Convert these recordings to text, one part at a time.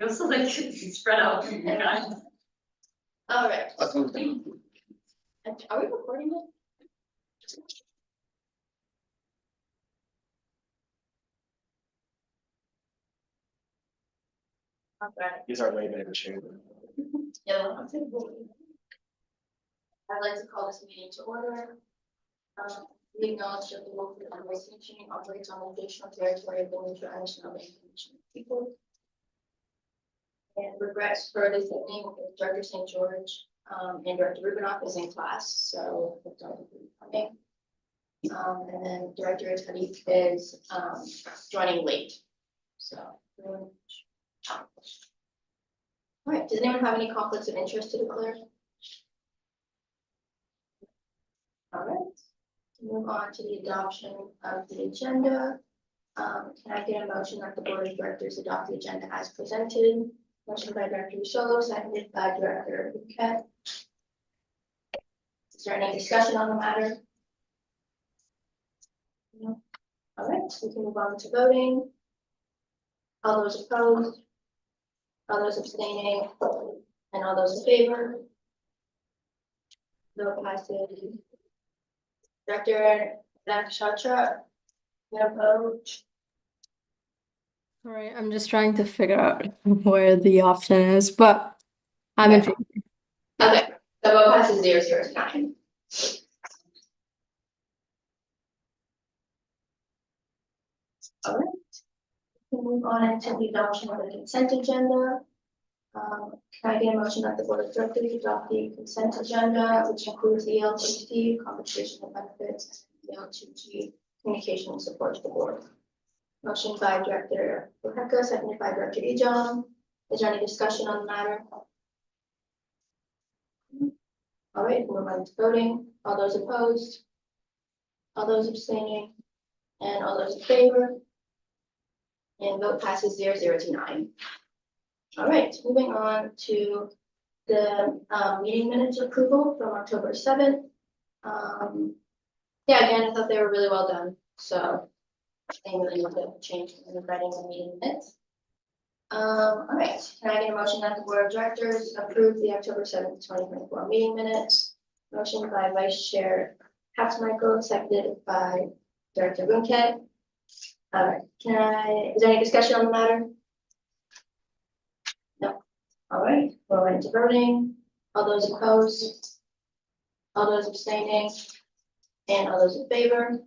Feels so like it's spread out. All right. That's what we do. Are we recording it? Okay. These are way better shape. Yeah. I'd like to call this meeting to order. We acknowledge that the local and teaching operates on the traditional territory of the Mutual National Nation people. And regrets for this evening, Director St. George and Director Rubinoff is in class, so don't be coming. And then Director Teddy is joining late. So, all right. Does anyone have any conflicts of interest to declare? All right. Move on to the adoption of the agenda. Can I get a motion that the Board of Directors adopt the agenda as presented? Motion by Director Russolo, seconded by Director Bouquet. Is there any discussion on the matter? No. All right, we can move on to voting. All those opposed? All those abstaining? And all those in favor? No passes. Director Nakshatra, no opposed? Sorry, I'm just trying to figure out where the option is, but I'm in favor. Okay, the vote passes 0-0-9. All right. We'll move on into the adoption of the consent agenda. Can I get a motion that the Board of Directors adopt the consent agenda, which includes the ELTC, compensation and benefits, and the ELTG, communication and support to the board. Motion by Director Rebecca, seconded by Director Ejon. Is there any discussion on the matter? All right, we'll move on to voting. All those opposed? All those abstaining? And all those in favor? And vote passes 0-0-9. All right, moving on to the meeting minutes approval from October 7th. Yeah, again, I thought they were really well done, so I think really need to change in the writing of meeting minutes. All right, can I get a motion that the Board of Directors approve the October 7th, 2024 meeting minutes? Motion by Vice Chair Hatzimichael, seconded by Director Bouquet. All right, is there any discussion on the matter? No. All right, we're into voting. All those opposed? All those abstaining? And all those in favor?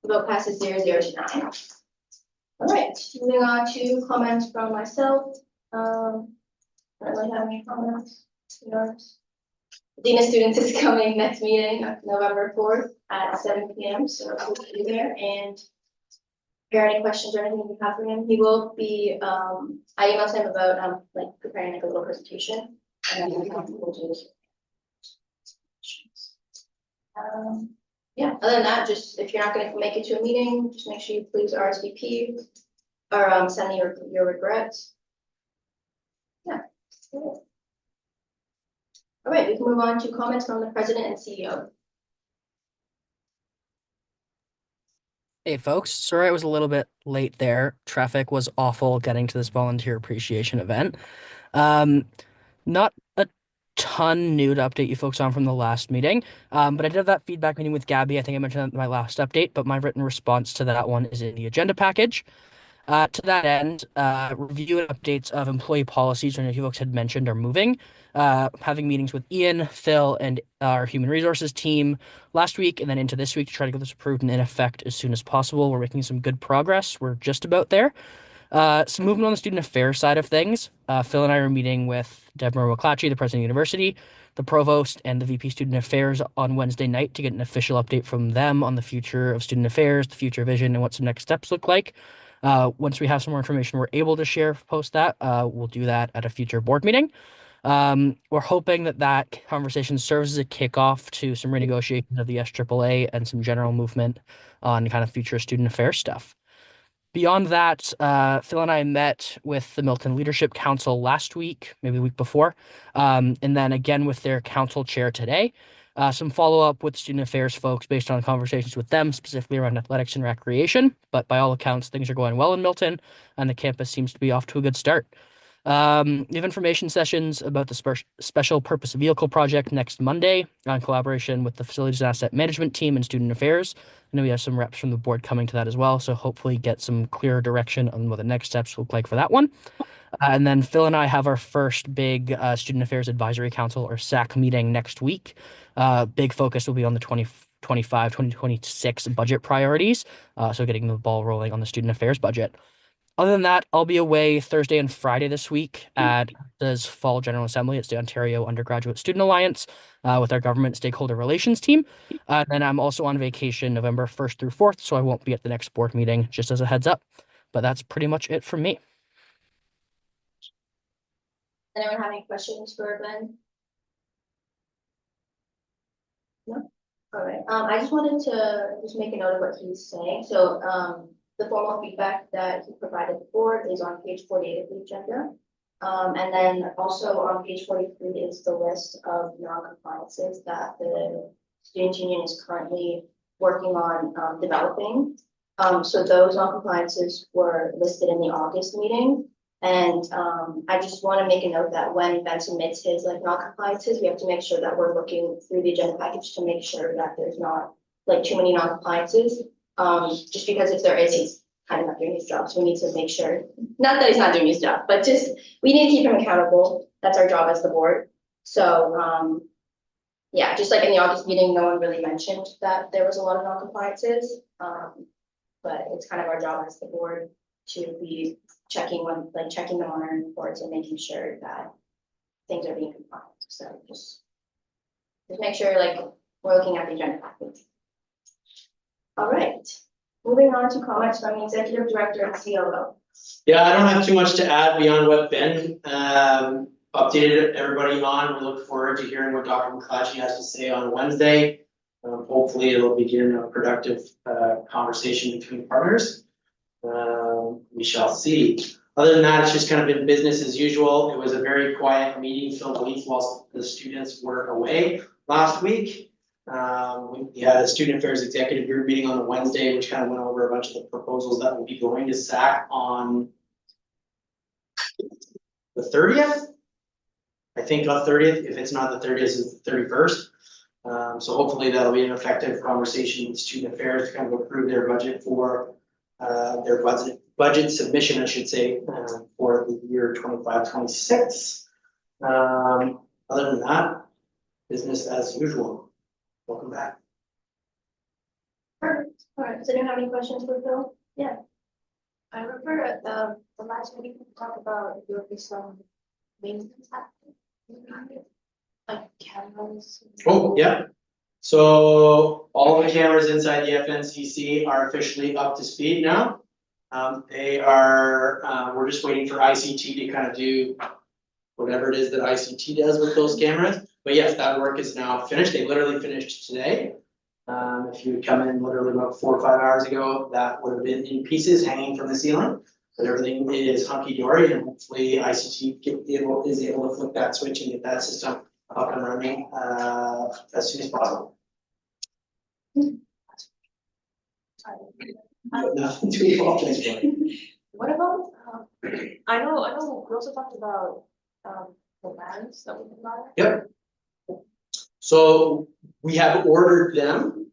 The vote passes 0-0-9. All right, moving on to comments from myself. I don't really have any comments. Yours. Dean of Students is coming next meeting, November 4th at 7 p.m. So we'll be there. And if there are any questions or anything you have for him, he will be. I emailed him about like preparing like a little presentation. And then we'll do this. Yeah, other than that, just if you're not going to make it to a meeting, just make sure you please RSVP or send me your regrets. Yeah. All right, we can move on to comments from the President and CEO. Hey folks, sorry I was a little bit late there. Traffic was awful getting to this volunteer appreciation event. Not a ton new to update you folks on from the last meeting, but I did have that feedback meeting with Gabby. I think I mentioned that in my last update, but my written response to that one is in the agenda package. To that end, review and updates of employee policies, which you folks had mentioned are moving. Having meetings with Ian, Phil, and our human resources team last week and then into this week to try to get this approved and in effect as soon as possible. We're making some good progress. We're just about there. So moving on the student affairs side of things, Phil and I are meeting with Deborah McClatchy, the president of the university, the provost, and the VP student affairs on Wednesday night to get an official update from them on the future of student affairs, the future vision, and what some next steps look like. Once we have some more information we're able to share post that, we'll do that at a future board meeting. We're hoping that conversation serves as a kickoff to some renegotiations of the SAAA and some general movement on kind of future student affairs stuff. Beyond that, Phil and I met with the Milton Leadership Council last week, maybe the week before, and then again with their council chair today. Some follow-up with student affairs folks based on conversations with them, specifically around athletics and recreation. But by all accounts, things are going well in Milton, and the campus seems to be off to a good start. We have information sessions about the special purpose vehicle project next Monday in collaboration with the facilities and asset management team and student affairs. I know we have some reps from the board coming to that as well, so hopefully get some clearer direction on what the next steps look like for that one. And then Phil and I have our first big Student Affairs Advisory Council or SAC meeting next week. Big focus will be on the 2025, 2026 budget priorities. So getting the ball rolling on the student affairs budget. Other than that, I'll be away Thursday and Friday this week at the Fall General Assembly. It's the Ontario Undergraduate Student Alliance with our government stakeholder relations team. And then I'm also on vacation November 1st through 4th, so I won't be at the next board meeting, just as a heads up. But that's pretty much it from me. Anyone have any questions for Glenn? No? All right, I just wanted to just make a note of what he's saying. So, the formal feedback that he provided the board is on page 48 of the agenda. And then also on page 43 is the list of non-compliances that the student union is currently working on developing. So those non-compliances were listed in the August meeting. And I just want to make a note that when Ben submits his like non-compliances, we have to make sure that we're looking through the agenda package to make sure that there's not like too many non-compliances. Just because if there is, he's kind of not doing his job, so we need to make sure, not that he's not doing his job, but just, we need to keep him accountable. That's our job as the board. So, yeah, just like in the August meeting, no one really mentioned that there was a lot of non-compliances. But it's kind of our job as the board to be checking them on our reports and making sure that things are being compliant. So just make sure like we're looking at the agenda package. All right, moving on to comments from the executive director and COO. Yeah, I don't have too much to add beyond what Ben updated everybody on. We look forward to hearing what Dr. McClatchy has to say on Wednesday. Hopefully it'll begin a productive conversation between partners. We shall see. Other than that, it's just kind of been business as usual. It was a very quiet meeting filled with whilst the students were away last week. We had a student affairs executive group meeting on the Wednesday, which kind of went over a bunch of the proposals that will be going to SAC on the 30th. I think on 30th, if it's not the 30th, it's the 31st. So hopefully that'll be an effective conversation with student affairs to kind of approve their budget for their budget submission, I should say, for the year 25-26. Other than that, business as usual. Welcome back. Perfect. All right, does anyone have any questions for Phil? Yeah. I remember at the last meeting, we talked about there would be some maintenance happening. Like cameras. Oh, yeah. So all the cameras inside the FNCC are officially up to speed now. They are, we're just waiting for ICT to kind of do whatever it is that ICT does with those cameras. But yes, that work is now finished. They literally finished today. If you would come in literally about 4 or 5 hours ago, that would have been in pieces hanging from the ceiling. But everything is hunky-dory, and hopefully ICT is able to flip that switch and get that system up and running as soon as possible. Nothing to apologize for. What about, I know, we also talked about, the bands that we can buy. Yep. So we have ordered them.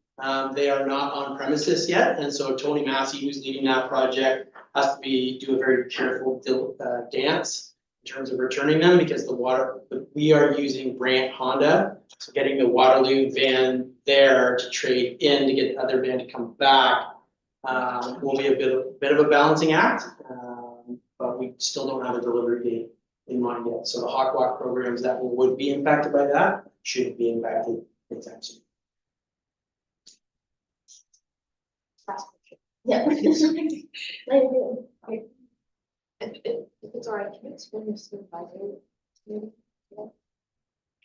They are not on premises yet, and so Tony Massey, who's leading that project, has to do a very careful dance in terms of returning them, because we are using Brant Honda, so getting the Waterloo van there to trade in to get the other van to come back will be a bit of a balancing act, but we still don't have a delivery date in mind yet. So the Hawk Walk programs that would be impacted by that shouldn't be impacted anytime soon. Yeah. If it's all right, can it's been your student advisory committee?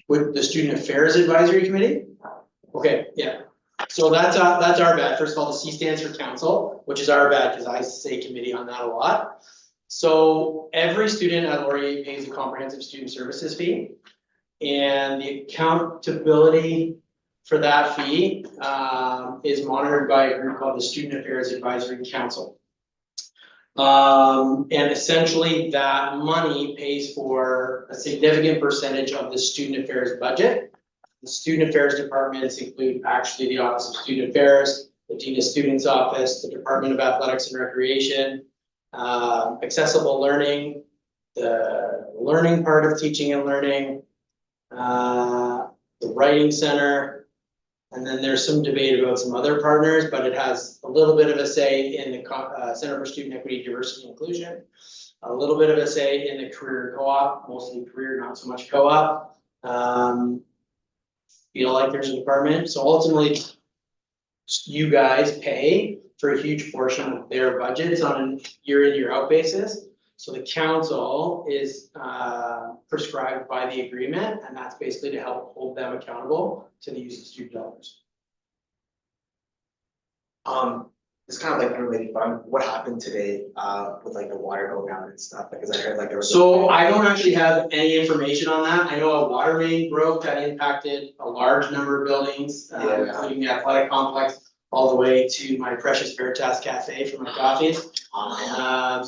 With the Student Affairs Advisory Committee? Okay, yeah. So that's our bad. First of all, the C stands for council, which is our bad because I say committee on that a lot. So every student at Laurier pays a comprehensive student services fee. And the accountability for that fee, is monitored by a group called the Student Affairs Advisory Council. And essentially that money pays for a significant percentage of the student affairs budget. The student affairs departments include actually the Office of Student Affairs, the Dean of Students Office, the Department of Athletics and Recreation, accessible learning, the learning part of teaching and learning, the writing center. And then there's some debate about some other partners, but it has a little bit of a say in the Center for Student Equity, Diversity and Inclusion. A little bit of a say in the career co-op, mostly career, not so much co-op. Feel like there's a department, so ultimately you guys pay for a huge portion of their budgets on a year in, year out basis. So the council is prescribed by the agreement, and that's basically to help hold them accountable to the use of student dollars. It's kind of like unrelated, but what happened today, with like the water going out and stuff, because I heard like there was. So I don't actually have any information on that. I know a water main broke that impacted a large number of buildings, Yeah. including the athletic complex, all the way to my Precious Veritas Cafe for my coffees.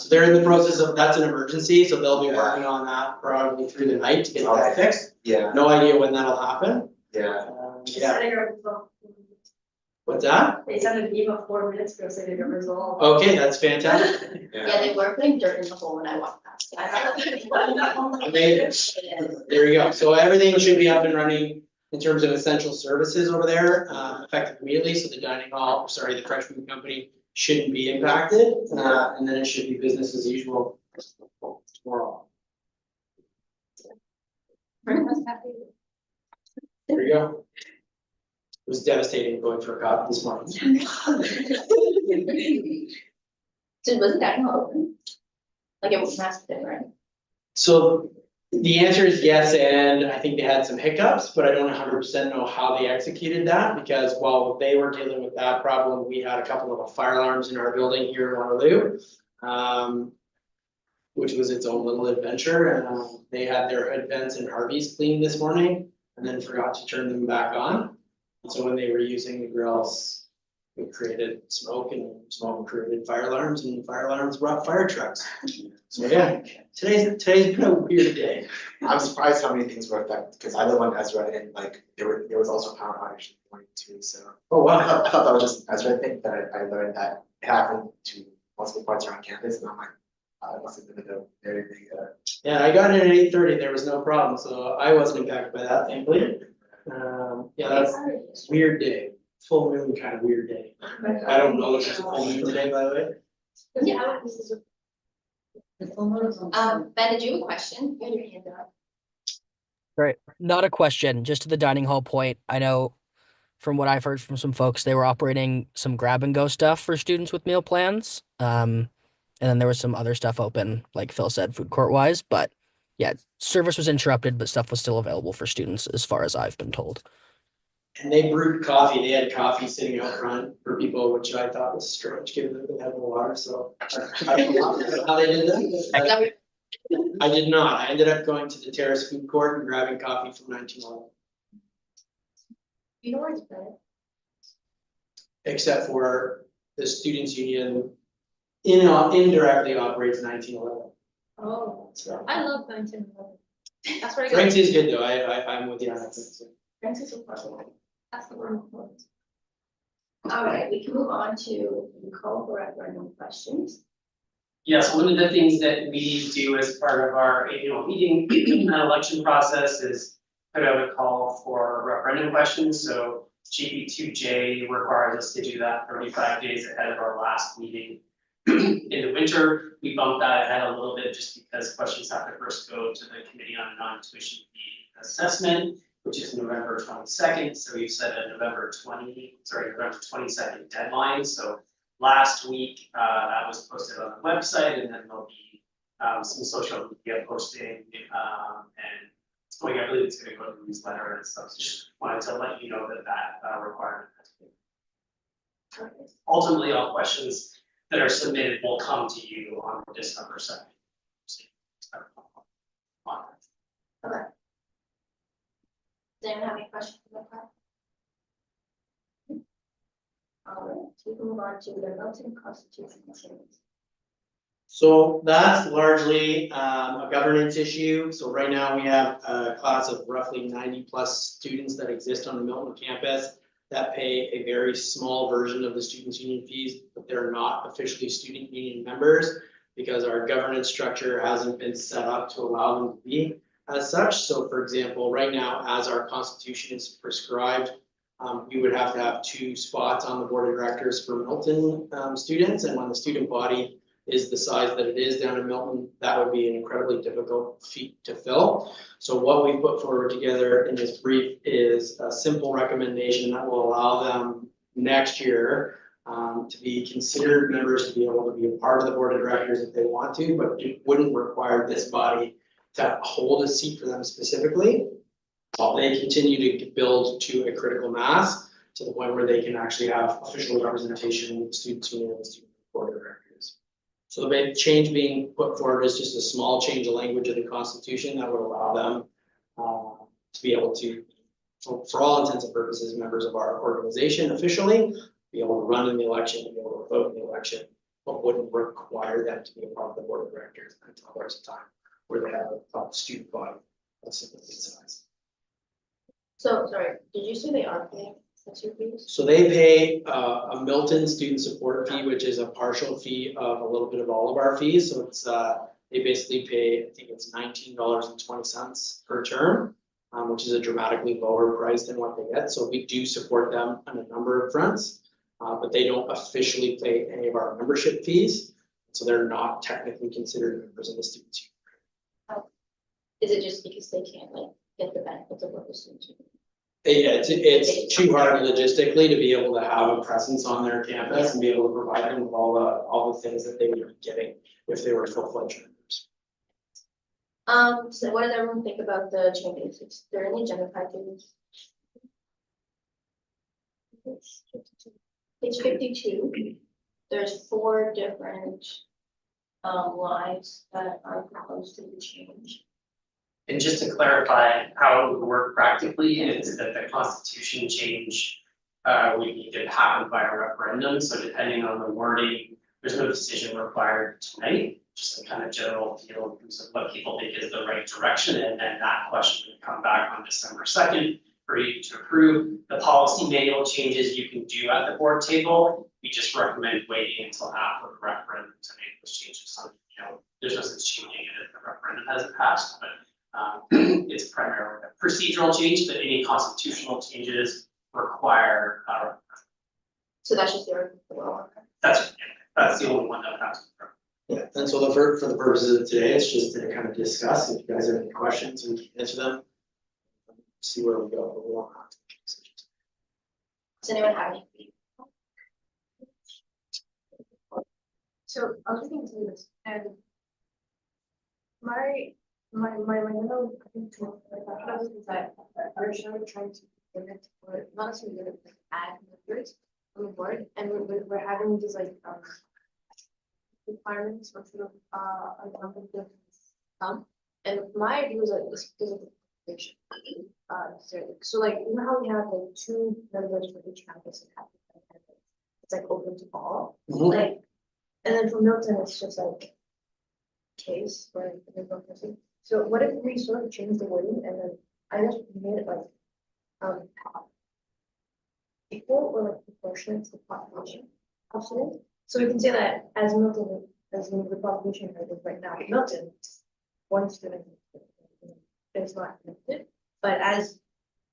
So they're in the process of, that's an emergency, so they'll be Yeah. working on that probably through the night to get that Okay. fixed. Yeah, No idea when that'll happen. yeah, Yeah, what's that? They sent an email 4 minutes ago saying they're resolved. Okay, that's fantastic. Yeah, they were putting dirt in the hole when I walked past. Amazing. There you go. So everything should be up and running in terms of essential services over there, effective immediately. So the dining hall, sorry, the fresh food company shouldn't be impacted. And then it should be business as usual tomorrow. There you go. It was devastating going for a coffee this morning. So was that open? Like it was massive, right? So the answer is yes, and I think they had some hiccups, but I don't 100% know how they executed that, because while they were dealing with that problem, we had a couple of fire alarms in our building here in Waterloo. Which was its own little adventure, and they had their hood vents and Harveys cleaned this morning and then forgot to turn them back on. And so when they were using the grills, it created smoke, and smoke created fire alarms, and fire alarms brought fire trucks. So yeah, today's been a weird day. I'm surprised how many things were affected, because I live on Ezra and like there was also power outage in the morning too, so. Oh, I wow. thought that was just an Ezra thing, but I learned that it happened to multiple parts around campus, and I'm like, it must have been a very big, Yeah, I got in at 8:30, there was no problem, so I wasn't impacted by that, thankfully. Yeah, that's a weird day, full moon kind of weird day. I don't know if there's a full moon today, by the way. Yeah. Ben, did you have a question? You had your hand up. Right. Not a question, just to the dining hall point. I know from what I've heard from some folks, they were operating some grab and go stuff for students with meal plans. And then there was some other stuff open, like Phil said, food court wise. But yeah, service was interrupted, but stuff was still available for students as far as I've been told. And they brewed coffee, they had coffee sitting out front for people, which I thought was strange, given that they had no water, so. I don't know how they did that. I did not, I ended up going to the Terrace Food Court and grabbing coffee from 1911, You know where it's been? except for the Students' Union indirectly operates 1911. Oh, So I love 1911. That's where I got. Frank's is good though, I'm with you on that. Francis is part. That's the one. All right, we can move on to the call for referendum questions. Yes, one of the things that we do as part of our annual meeting and election process is put out a call for referendum questions, so GB2J requires us to do that 35 days ahead of our last meeting. In the winter, we bumped that ahead a little bit just because questions have to first go to the Committee on Non-Tuition Fee Assessment, which is November 22nd, so we've set a November 22nd deadline, so last week, that was posted on the website, and then there'll be some social media posting, and it's going, I believe it's gonna go to the newsletter and stuff, so just wanted to let you know that that requirement has been. Ultimately, all questions that are submitted will come to you on December 2nd. Does anyone have any questions about that? Alright, so we can move on to the Milton Constitution change. So that's largely a governance issue. So right now we have a class of roughly 90+ students that exist on the Milton campus that pay a very small version of the students' union fees, but they're not officially student union members because our governance structure hasn't been set up to allow them to be as such. So for example, right now, as our constitution is prescribed, we would have to have 2 spots on the board of directors for Milton students, and when the student body is the size that it is down in Milton, that would be an incredibly difficult feat to fill. So what we put forward together in this brief is a simple recommendation that will allow them next year to be considered members, to be able to be a part of the board of directors if they want to, but it wouldn't require this body to hold a seat for them specifically, while they continue to build to a critical mass to the point where they can actually have official representation with the student union and the student board of directors. So the big change being put forward is just a small change of language of the constitution that would allow them to be able to, for all intents and purposes, members of our organization officially, be able to run in the election, be able to vote in the election, but wouldn't require them to be a part of the board of directors until there's a time where they have a student body of significant size. So, sorry, did you say they are paying censor fees? So they pay a Milton student support fee, which is a partial fee of a little bit of all of our fees. So it's they basically pay, I think it's $19.20 per term, which is a dramatically lower price than what they get. So we do support them on a number of fronts, but they don't officially pay any of our membership fees. So they're not technically considered members of the students' union. Is it just because they can't like get the benefits of what the students do? Yeah, it's too hard logistically to be able to have a presence on their campus and be able to provide them with all the things that they would be getting if they were full-fledged members. So what does everyone think about the changes? They're in the agenda package. Page 52, there's 4 different lines that are proposed to be changed. And just to clarify how it would work practically is that the constitution change would need to happen by a referendum, so depending on the wording, there's no decision required tonight. Just some kind of general feel in terms of what people think is the right direction, and then that question would come back on December 2nd for you to approve. The policy manual changes you can do at the board table. We just recommend waiting until after the referendum to make those changes. So, there's no sense changing it if the referendum hasn't passed, but it's primarily a procedural change, but any constitutional changes require. So that's just their. That's the only one that has. Yeah, and so for the purposes of today, it's just to kind of discuss. If you guys have any questions, we can answer them. See where we go, but we won't have to make decisions. Does anyone have any? So I was looking through this and my little is that originally trying to limit or not necessarily limit, like add members on the board, and we're having these like requirements for sort of a number of different and my idea was like this because of the population. So like you know how we have like 2 members for each campus and half the campus. It's like open to all. Like, and then for Milton it's just like case where there's no person. So what if we sort of change the wording and then I just made it like equal or like proportionate to the population of students? So we can say that as Milton, as in the population rate is right now in Milton, 1 student is not connected, but as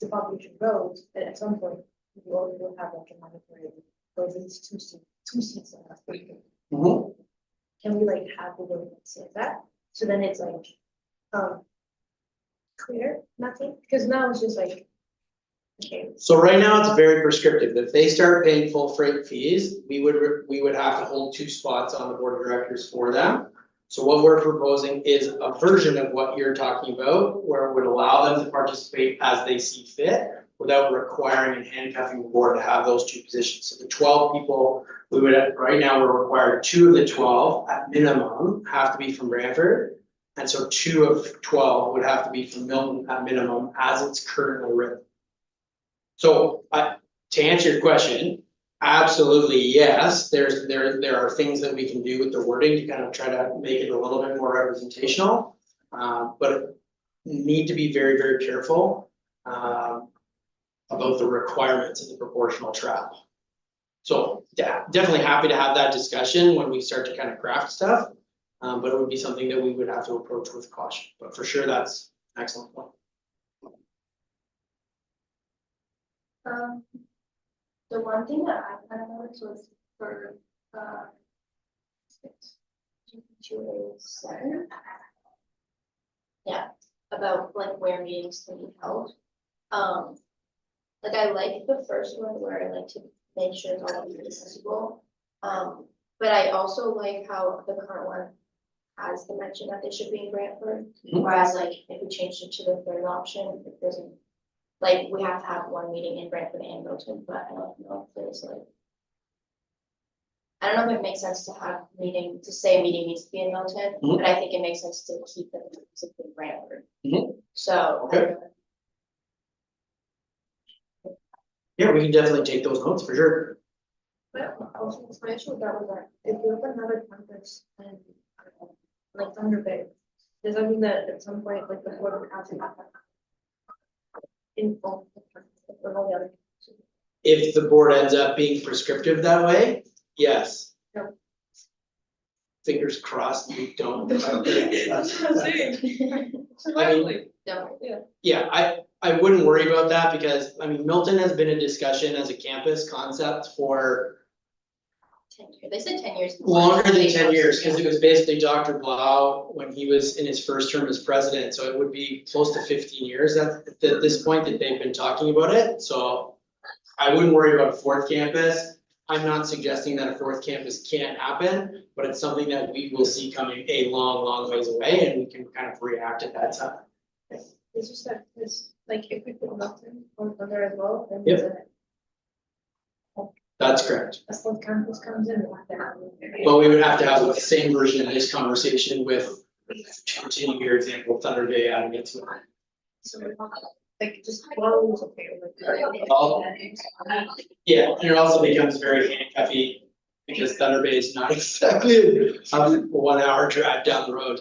the population grows, at some point, we already will have like a mandatory, or at least 2 seats in that. Can we like have the wording that says that? So then it's like, clear, nothing, because now it's just like, okay. So right now it's very prescriptive. If they start paying full freight fees, we would have to hold 2 spots on the board of directors for them. So what we're proposing is a version of what you're talking about, where it would allow them to participate as they see fit without requiring and handcuffing the board to have those 2 positions. So the 12 people, we would, right now we're required 2 of the 12 at minimum have to be from Brantford. And so 2 of 12 would have to be from Milton at minimum as it's currently written. So to answer your question, Absolutely, yes, there are things that we can do with the wording to kind of try to make it a little bit more representational. But need to be very, very careful, about the requirements of the proportional trap. So, yeah, definitely happy to have that discussion when we start to kind of craft stuff. But it would be something that we would have to approach with caution, but for sure, that's an excellent point. The one thing that I kind of noticed was for, GPA7. Yeah, about like where meetings can be held. Like I like the first one where I like to make sure it's all accessible. But I also like how the current one has the mention that they should be in Brantford. Mhm. Whereas like if we changed it to the third option, it doesn't, like we have to have one meeting in Brantford and Milton, but I don't know if there's like. I don't know if it makes sense to have meeting, to say a meeting needs to be in Milton, Mhm. but I think it makes sense to keep it in Brantford. Mhm. So. Okay. Yeah, we can definitely take those notes for sure. But also, my issue with that was that if you open another campus and like Thunder Bay, does that mean that at some point, like the board would have to have in all the other? If the board ends up being prescriptive that way, yes. Yep. Fingers crossed, we don't. That's what I'm saying. Survivally. Don't. Yeah, I wouldn't worry about that because, I mean, Milton has been a discussion as a campus concept for 10 years, they said 10 years. longer than 10 years, because it was basically Dr. Blau when he was in his first term as president, so it would be close to 15 years at this point that they've been talking about it, so I wouldn't worry about a fourth campus. I'm not suggesting that a fourth campus can't happen, but it's something that we will see coming a long, long ways away, and we can kind of react at that time. It's just that, it's like if we put Milton on there as well, then Yep. there's That's correct. a fourth campus comes in, we'll have to have. But we would have to have the same version of this conversation with, to continue your example, Thunder Bay adding it to it. So we're not, like, just one was okay, like. All- Yeah, and it also becomes very handcuffy because Thunder Bay is not exactly a 1 hour drive down the road.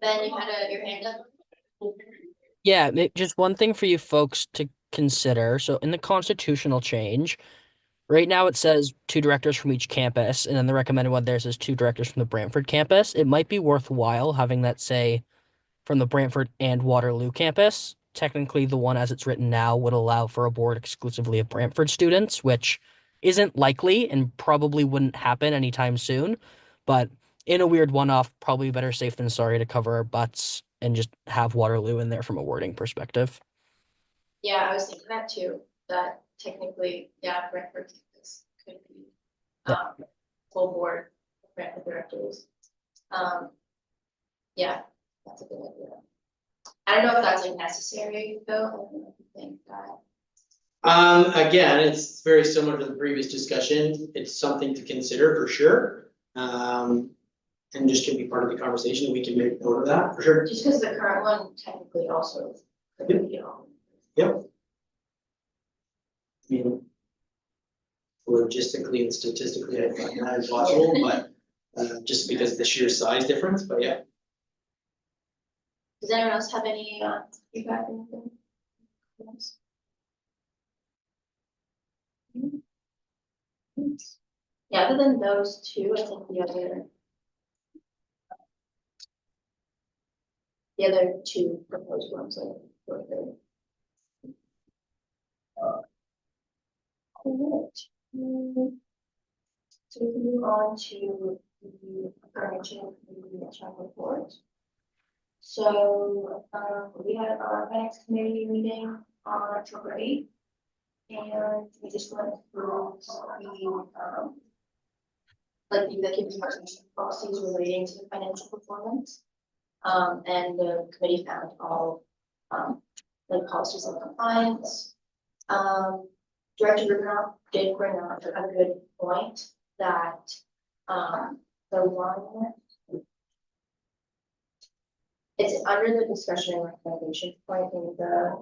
Ben, you had your hand up? Yeah, just one thing for you folks to consider. So in the constitutional change, right now it says 2 directors from each campus, and then the recommended one there says 2 directors from the Brantford campus. It might be worthwhile having that say from the Brantford and Waterloo campus. Technically, the one as it's written now would allow for a board exclusively of Brantford students, which isn't likely and probably wouldn't happen anytime soon. But in a weird one-off, probably better safe than sorry to cover our butts and just have Waterloo in there from a wording perspective. Yeah, I was thinking that too, that technically, yeah, Brantford campus could be, Yeah. full board of Brantford directors. Yeah, that's a good idea. I don't know if that's like necessary though, I don't know if you think that. Again, it's very similar to the previous discussion. It's something to consider for sure. And just can be part of the conversation. We can make note of that for sure. Just because the current one technically also could be on. Yep. I mean, logistically and statistically, I find that impossible, but just because of the sheer size difference, but yeah. Does anyone else have any feedback or anything? Yes. Yeah, other than those two, I think the other two proposed ones are good. Alright. So we can move on to the financial report. So, we had our finance committee meeting on October 8th. And we just went through the, like the executive policies relating to financial performance. And the committee found all, like policies of compliance. Director Rubinoff did bring up a good point that, the one. It's under the discussion and recommendation point in the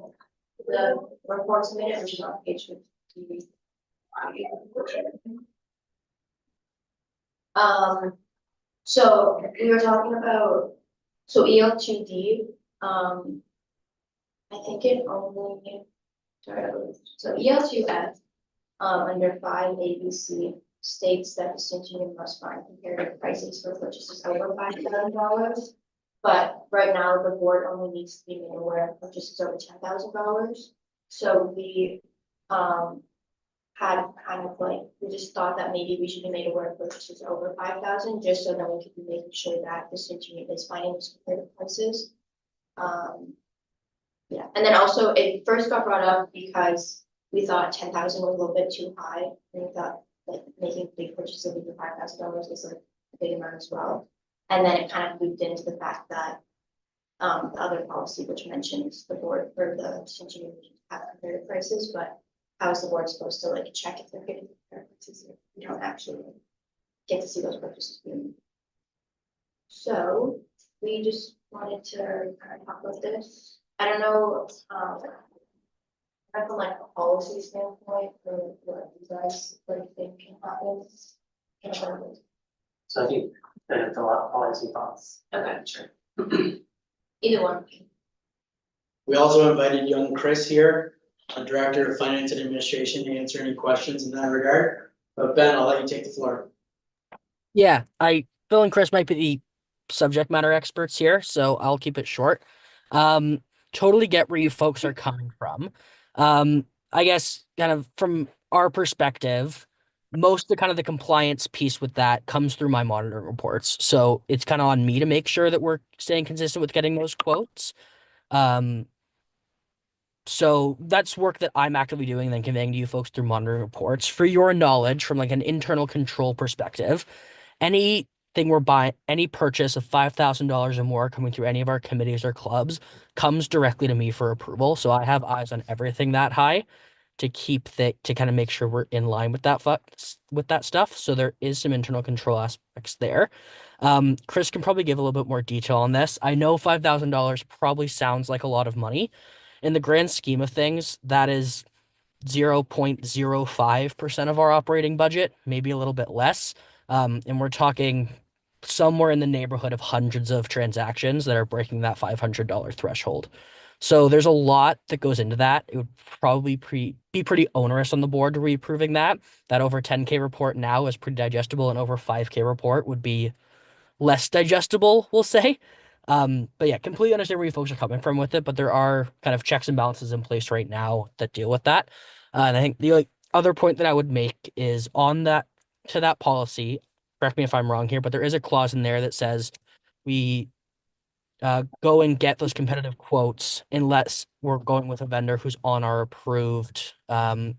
report submitted, which is on page So we were talking about, so EL2D, I think it only, so EL2F, under 5 ABC states that the student union must find comparative prices for purchases over $5,000. But right now, the board only needs to be made aware of purchases over $10,000. So we, had kind of like, we just thought that maybe we should be made aware of purchases over 5,000, just so that we could be making sure that the student union is finding those comparative prices. Yeah, and then also it first got brought up because we thought 10,000 was a little bit too high. And we thought like making big purchases of even $5,000 is like a big amount as well. And then it kind of looped into the fact that the other policy, which mentions the board for the student union have comparative prices, but how is the board supposed to like check if they're getting comparative prices if you don't actually get to see those purchases being made? So we just wanted to kind of talk about this. I don't know, from like a policy standpoint, for what you guys like think can happen. So I think that it's a lot of policy thoughts. Okay, sure. Either one. We also invited young Chris here, Director of Finance and Administration, to answer any questions in that regard. But Ben, I'll let you take the floor. Yeah, Phil and Chris might be the subject matter experts here, so I'll keep it short. Totally get where you folks are coming from. I guess kind of from our perspective, most of the kind of the compliance piece with that comes through my monitoring reports. So it's kind of on me to make sure that we're staying consistent with getting those quotes. So that's work that I'm actively doing and then conveying to you folks through monitoring reports. For your knowledge, from like an internal control perspective, anything we're buying, any purchase of $5,000 or more coming through any of our committees or clubs comes directly to me for approval. So I have eyes on everything that high to to kind of make sure we're in line with that stuff. So there is some internal control aspects there. Chris can probably give a little bit more detail on this. I know $5,000 probably sounds like a lot of money. In the grand scheme of things, that is 0.05% of our operating budget, maybe a little bit less. And we're talking somewhere in the neighborhood of hundreds of transactions that are breaking that $500 threshold. So there's a lot that goes into that. It would probably be pretty onerous on the board to be approving that. That over 10K report now is pretty digestible, and over 5K report would be less digestible, we'll say. But yeah, completely understand where you folks are coming from with it, but there are kind of checks and balances in place right now that deal with that. And I think the other point that I would make is on that policy, correct me if I'm wrong here, but there is a clause in there that says we go and get those competitive quotes unless we're going with a vendor who's on our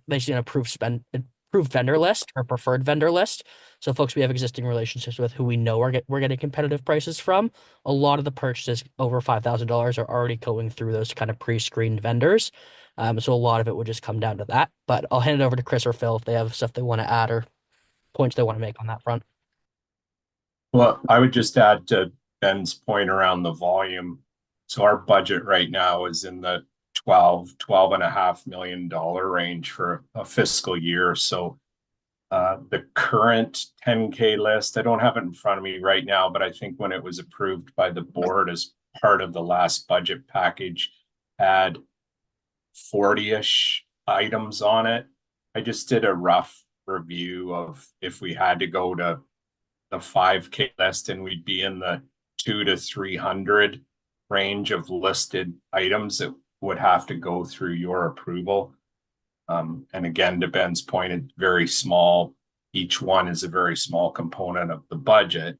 basically an approved vendor list or preferred vendor list. So folks we have existing relationships with who we know we're getting competitive prices from. A lot of the purchases over $5,000 are already going through those kind of pre-screened vendors. So a lot of it would just come down to that. But I'll hand it over to Chris or Phil if they have stuff they want to add or points they want to make on that front. Well, I would just add to Ben's point around the volume. So our budget right now is in the $12.5 million range for a fiscal year. So the current 10K list, I don't have it in front of me right now, but I think when it was approved by the board as part of the last budget package, had 40-ish items on it. I just did a rough review of if we had to go to the 5K list, and we'd be in the 200 to 300 range of listed items that would have to go through your approval. And again, to Ben's point, it's very small. Each one is a very small component of the budget.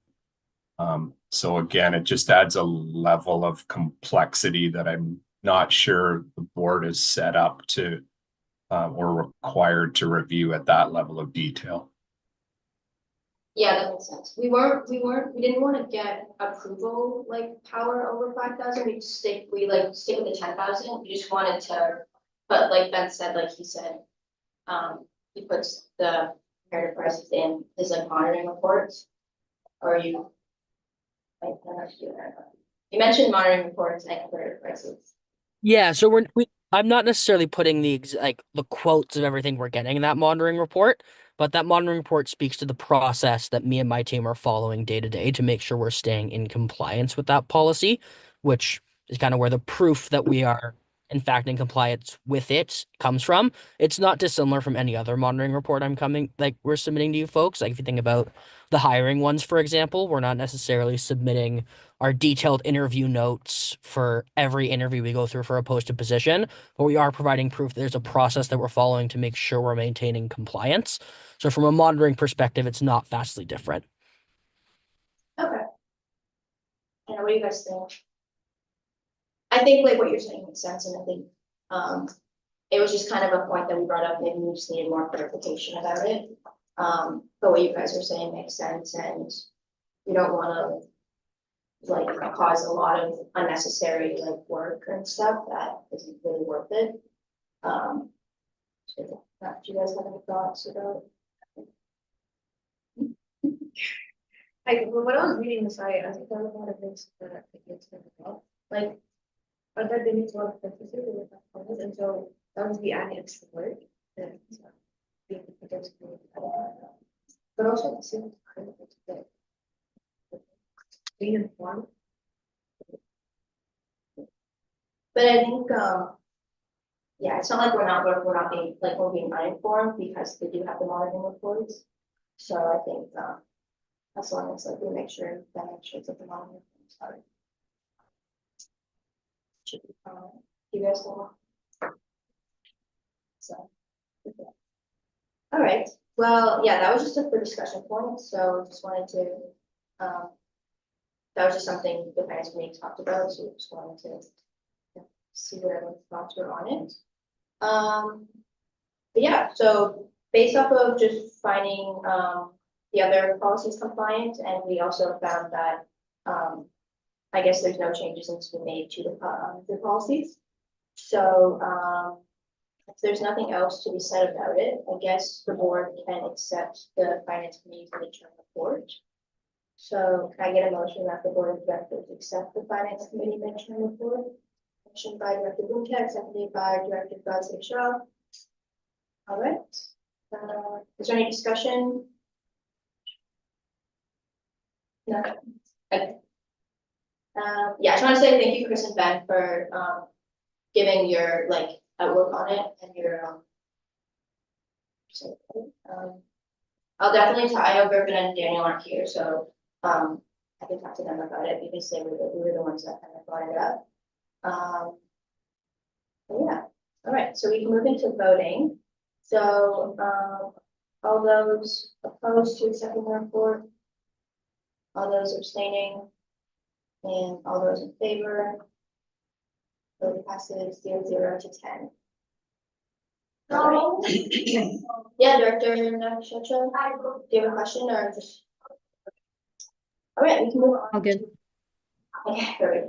So again, it just adds a level of complexity that I'm not sure the board is set up to or required to review at that level of detail. Yeah, that makes sense. We didn't want to get approval like power over 5,000. We stick with the 10,000. We just wanted to, but like Ben said, like he said, he puts the comparative prices in his like monitoring reports. Or you, like, I don't know if you do that. You mentioned monitoring reports and comparative prices. Yeah, so I'm not necessarily putting like the quotes of everything we're getting in that monitoring report, but that monitoring report speaks to the process that me and my team are following day to day to make sure we're staying in compliance with that policy, which is kind of where the proof that we are in fact in compliance with it comes from. It's not dissimilar from any other monitoring report we're submitting to you folks. Like if you think about the hiring ones, for example, we're not necessarily submitting our detailed interview notes for every interview we go through for a posted position, but we are providing proof that there's a process that we're following to make sure we're maintaining compliance. So from a monitoring perspective, it's not vastly different. Okay. And what do you guys think? I think like what you're saying makes sense, and I think, it was just kind of a point that we brought up, maybe we just needed more clarification about it. But what you guys are saying makes sense, and you don't wanna like cause a lot of unnecessary like work and stuff that isn't really worth it. So, do you guys have any thoughts about? Like, when I was reading this, I think there were a lot of things that I think it's gonna help, like. But that didn't work effectively with that point, and so that was the added extra work that. Being against me, but also at the same time, it's that. Being informed. But I think, yeah, it's not like we're not being, like, we're being uninformed because they do have the monitoring reports. So I think, as long as like we make sure that the monitoring reports are. Should be fine. You guys know. So. Okay. All right, well, yeah, that was just a for discussion point, so just wanted to, that was just something the finance committee talked about, so just wanted to see what everyone's thoughts were on it. But yeah, so based off of just finding, the other policies compliant, and we also found that, I guess there's no changes need to be made to the policies. So, if there's nothing else to be said about it, I guess the board can accept the finance committee's midterm report. So can I get a motion that the board of directors accept the finance committee midterm report? Motion by Director Blumenthal, seconded by Director Godsey Shaw. All right, is there any discussion? No. Okay. Yeah, I just want to say thank you, Chris and Ben, for giving your like outlook on it and your I'll definitely talk. I know Griffin and Daniel aren't here, so I can talk to them about it because we were the ones that kind of brought it up. But yeah, all right, so we can move into voting. So all those opposed to accepting the report, all those abstaining, and all those in favor. Vote passes 0 to 10. No. Yeah, Director Nakasha, do you have a question or just? All right, we can move on. All good. Okay, great.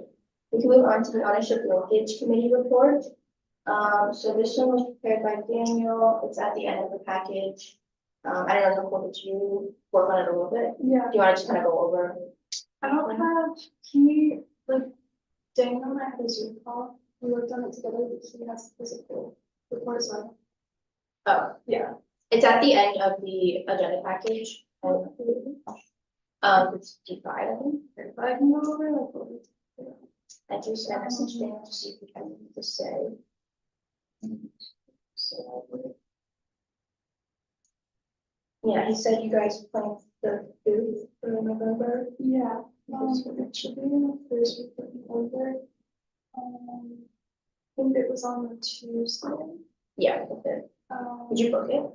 We can move on to the ownership linkage committee report. So this one was prepared by Daniel. It's at the end of the package. I don't know if you work on it a little bit. Yeah, Do you want to just kind of go over? I don't have, can you, like, Daniel and I had a Zoom call, we worked on it together, but he has physical report as well. Oh, Yeah. it's at the end of the agenda package. It's D5, I think. If I can go over, like, what we. I just messaged Daniel to see if we can just say. So. Yeah, he said you guys planned the food for November. Yeah, it should be in the first week of November. I think it was on the Tuesday. Yeah, okay. Did you book it?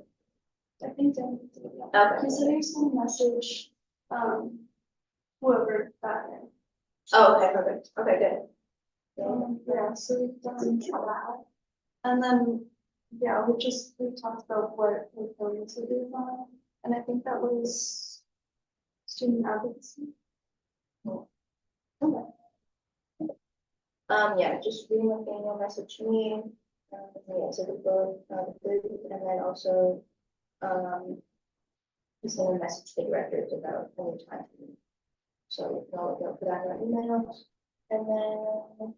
I think Daniel did, yeah. Okay. He said he was gonna message, whoever that is. Oh, okay, perfect. Okay, good. Yeah, so we've done that. And then, yeah, we talked about what we're going to do now, and I think that was student advocacy. Okay. Yeah, just reading what Daniel messaged me, yeah, so the food, and then also, he sent a message to the directors about any time. So we can all go for that in our emails, and then.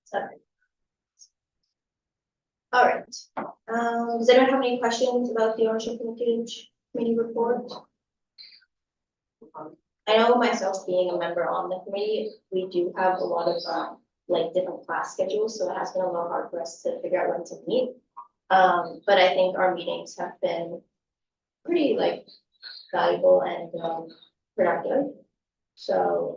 Sorry. All right, does anyone have any questions about the ownership linkage committee report? I know myself being a member on the committee, we do have a lot of, like different class schedules, so it has been a little hard for us to figure out when to meet. But I think our meetings have been pretty like valuable and, productive. So,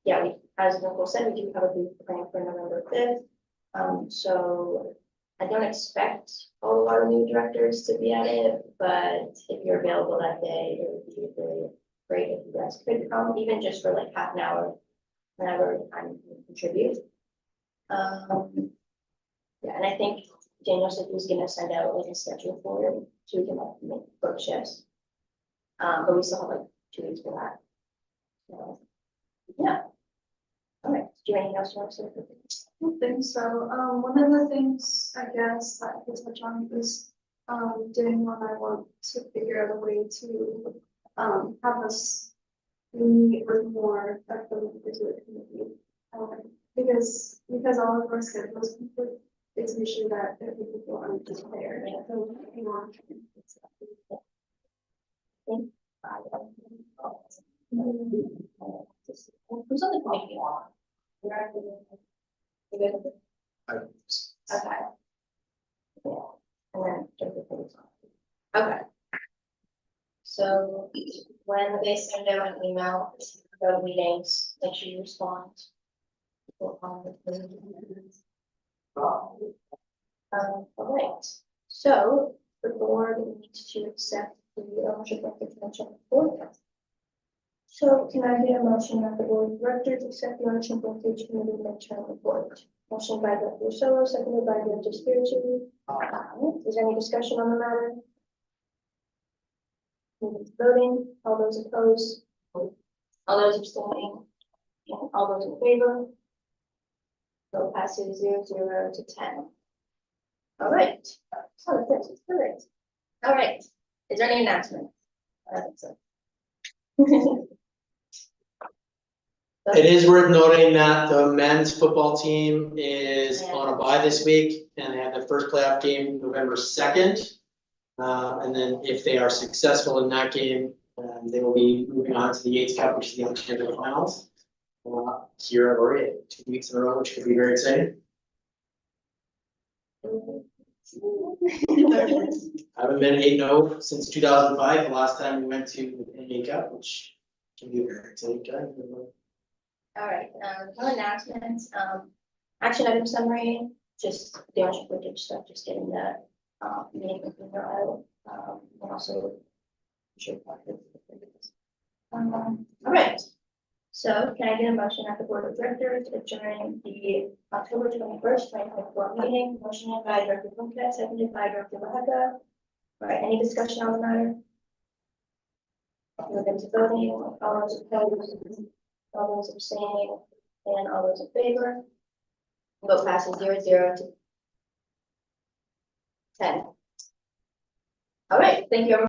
yeah, we, as Nicole said, we do have a booth planned for November 5th. So I don't expect all of our new directors to be at it, but if you're available that day, it would be really great if you guys could come, even just for like half an hour, whenever time you can contribute. Yeah, and I think Daniel said he was gonna send out like a schedule for it, so we can like make book shifts. But we still have like 2 weeks for that. So, yeah. All right, do you have anything else you want to say? I don't think so. One of the things I guess that I could touch on is, Daniel and I want to figure out a way to, have us meet with more of the community. Because all of our schedules conflict, it's an issue that people aren't just there. So, you know, Who's on the committee? You good? Okay. Yeah, and then Jennifer Payne's on. Okay. So when they send out an email about meetings, make sure you respond. All right, so the board needs to accept the ownership of the convention board. So can I get a motion that the board of directors accept the ownership of the community midterm report? Motion by Director Solo, seconded by Director Spiritually. Is there any discussion on the matter? Moving to voting, all those opposed? All those abstaining? And all those in favor? Vote passes 0 to 10. All right, so that's good. All right, is there any announcement? I don't think so. It is worth noting that the men's football team is on a bye this week, and they have their first playoff game November 2nd. And then if they are successful in that game, they will be moving on to the Yates Cup, which is the Ontario Finals. Here at Laureate, 2 weeks in a row, which could be very exciting. I haven't been 8-0 since 2005, the last time we went to the NBA Cup, which can be a very exciting time. All right, no announcements, action item summary, just the ownership linkage stuff, just getting the, meeting with the aisle, and also. All right, so can I get a motion at the board of directors adjourning the October 21st, 2024 meeting, motion made by Director Blunkett, seconded by Director Lahaka. All right, any discussion on the matter? Move into voting, all those opposed? All those abstaining, and all those in favor. Vote passes 0 to 10. All right, thank you, everyone.